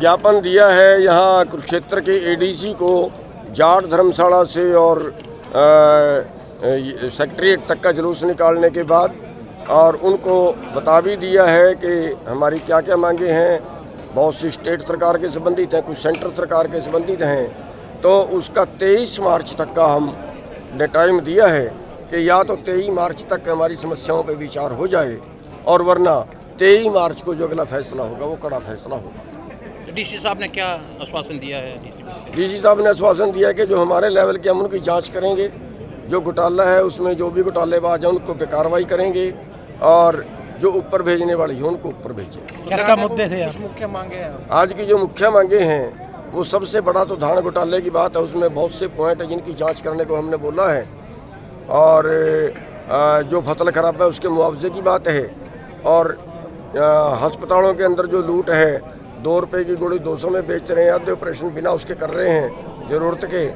ज्ञापन दिया है यहाँ कुरुक्षेत्र के एडीसी को जाट धर्मशाला से और सेक्रेटरीट तक का जुलूस निकालने के बाद, और उनको बता भी दिया है कि हमारी क्या क्या मांगे हैं। बहुत सी स्टेट सरकार के संबंधित हैं, कुछ सेंट्रल सरकार के संबंधित हैं। तो उसका 23 मार्च तक का हमने टाइम दिया है कि या तो 23 मार्च तक हमारी समस्याओं पर विचार हो जाए, और वरना 23 मार्च को जो अगला फैसला होगा वो कड़ा फैसला होगा। डीसी साहब ने क्या आश्वासन दिया है? डीसी साहब ने आश्वासन दिया है कि जो हमारे लेवल के हम उनकी जांच करेंगे, जो घोटाला है उसमें जो भी घोटालेबाज हैं उनको पे कार्रवाई करेंगे, और जो ऊपर भेजने वाली है उनको ऊपर भेजेंगे। क्या मुद्दे थे? मुख्य मांगे हैं आज की जो मुख्य मांगे हैं वो सबसे बड़ा तो धान घोटाले की बात है। उसमें बहुत से पॉइंट है जिनकी जाँच करने को हमने बोला है, और जो फसल खराब है उसके मुआवजे की बात है, और अस्पतालों के अंदर जो लूट है, 2 रुपये की गोली 200 में बेच रहे हैं, आधे ऑपरेशन बिना उसके कर रहे हैं ज़रूरत के,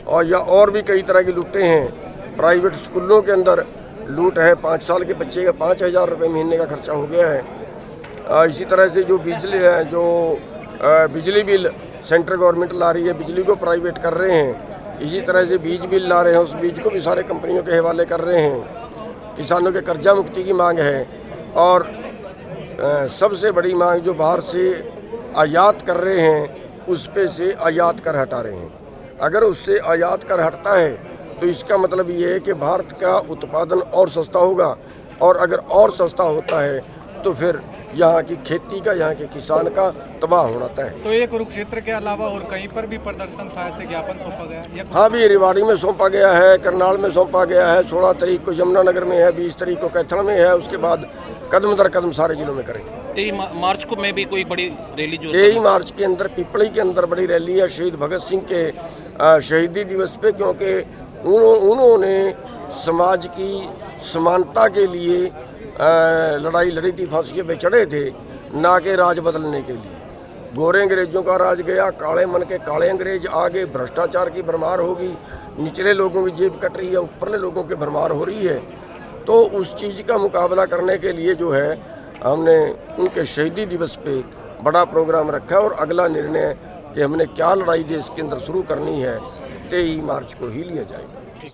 और या और भी कई तरह की लूटें हैं। प्राइवेट स्कूलों के अंदर लूट है, 5 साल के बच्चे का 5,000 रुपये महीने का खर्चा हो गया है। इसी तरह से जो बिजली है, जो बिजली बिल सेंट्रल गवर्नमेंट ला रही है, बिजली को प्राइवेट कर रहे हैं। इसी तरह से बीज बिल ला रहे हैं, उस बीज को भी सारे कंपनियों के हवाले कर रहे हैं। किसानों के कर्जा मुक्ति की मांग है, और सबसे बड़ी मांग जो बाहर से आयात कर रहे हैं उस पे से आयात कर हटा रहे हैं। अगर उससे आयात कर हटता है तो इसका मतलब ये है कि भारत का उत्पादन और सस्ता होगा, और अगर और सस्ता होता है तो फिर यहाँ की खेती का, यहाँ के किसान का तबाह होना तय है। तो ये कुरुक्षेत्र के अलावा और कहीं पर भी प्रदर्शन था, ऐसे ज्ञापन सौंपा गया? हाँ, भी रेवाड़ी में सौंपा गया है, करनाल में सौंपा गया है, 16 तारीख को यमुनानगर में है, 20 तारीख को कैथल में है, उसके बाद कदम दर कदम सारे जिलों में करेंगे। 23 मार्च को में भी कोई बड़ी रैली जो 23 मार्च के अंदर पिपली के अंदर बड़ी रैली है शहीद भगत सिंह के शहीदी दिवस पे, क्योंकि उन्होंने समाज की समानता के लिए लड़ाई लड़ी थी, फांसी पे चढ़े थे, ना कि राज बदलने के लिए। गोरे अंग्रेजों का राज गया, काले मन के काले अंग्रेज आ गए, भ्रष्टाचार की भरमार होगी, निचले लोगों की जेब कट रही है, ऊपरले लोगों की भरमार हो रही है। तो उस चीज़ का मुकाबला करने के लिए जो है हमने उनके शहीदी दिवस पे बड़ा प्रोग्राम रखा है, और अगला निर्णय कि हमने क्या लड़ाई देश के अंदर शुरू करनी है 23 मार्च को ही लिया जाएगा।